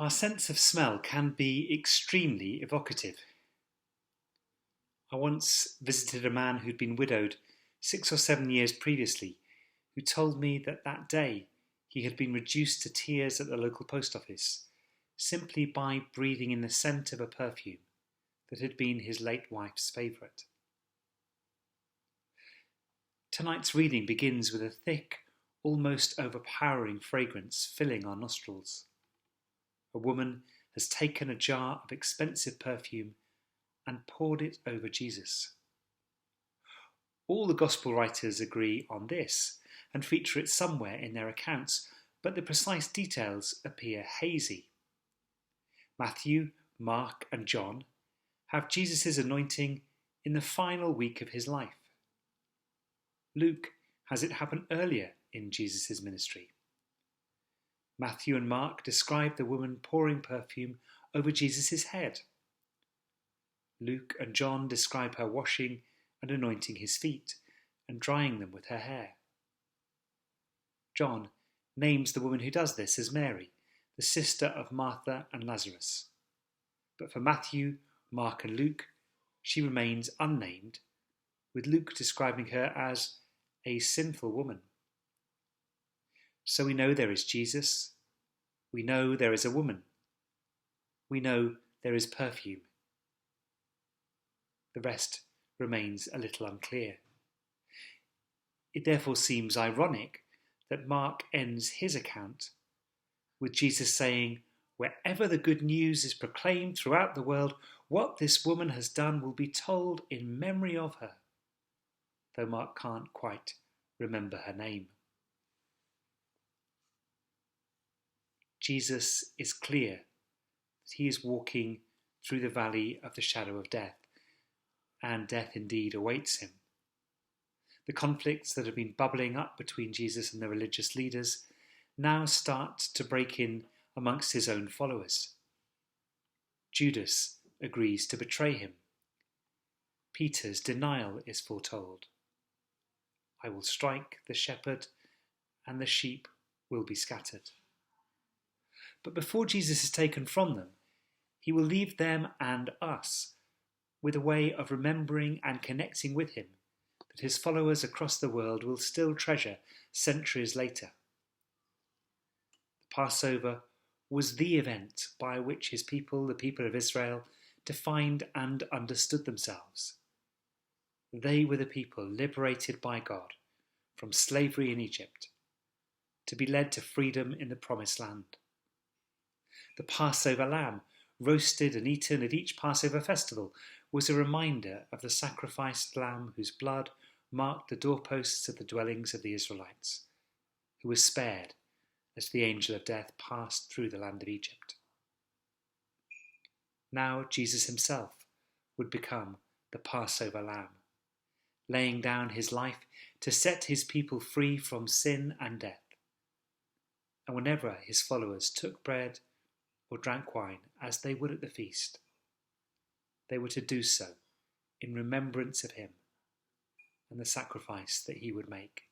Our sense of smell can be extremely evocative. I once visited a man who'd been widowed 6 or 7 years previously, who told me that that day he had been reduced to tears at the local post office simply by breathing in the scent of a perfume that had been his late wife's favourite. Tonight's reading begins with a thick, almost overpowering fragrance filling our nostrils. A woman has taken a jar of expensive perfume and poured it over Jesus. All the Gospel writers agree on this and feature it somewhere in their accounts, but the precise details appear hazy. Matthew, Mark, and John have Jesus' anointing in the final week of his life. Luke has it happen earlier in Jesus' ministry. Matthew and Mark describe the woman pouring perfume over Jesus' head. Luke and John describe her washing and anointing his feet and drying them with her hair. John names the woman who does this as Mary, the sister of Martha and Lazarus. But for Matthew, Mark, and Luke, she remains unnamed, with Luke describing her as a sinful woman. So we know there is Jesus, we know there is a woman, we know there is perfume. The rest remains a little unclear. It therefore seems ironic that Mark ends his account with Jesus saying, "Wherever the good news is proclaimed throughout the world, what this woman has done will be told in memory of her," though Mark can't quite remember her name. Jesus is clear that he is walking through the valley of the shadow of death, and death indeed awaits him. The conflicts that have been bubbling up between Jesus and the religious leaders now start to break in amongst his own followers. Judas agrees to betray him. Peter's denial is foretold. "I will strike the shepherd, and the sheep will be scattered." But before Jesus is taken from them, he will leave them and us with a way of remembering and connecting with him that his followers across the world will still treasure centuries later. The Passover was the event by which his people, the people of Israel, defined and understood themselves. They were the people liberated by God from slavery in Egypt to be led to freedom in the Promised Land. The Passover lamb, roasted and eaten at each Passover festival, was a reminder of the sacrificed lamb whose blood marked the doorposts of the dwellings of the Israelites, who was spared as the angel of death passed through the land of Egypt. Now Jesus himself would become the Passover lamb, laying down his life to set his people free from sin and death. And whenever his followers took bread or drank wine, as they would at the feast, they were to do so in remembrance of him and the sacrifice that he would make.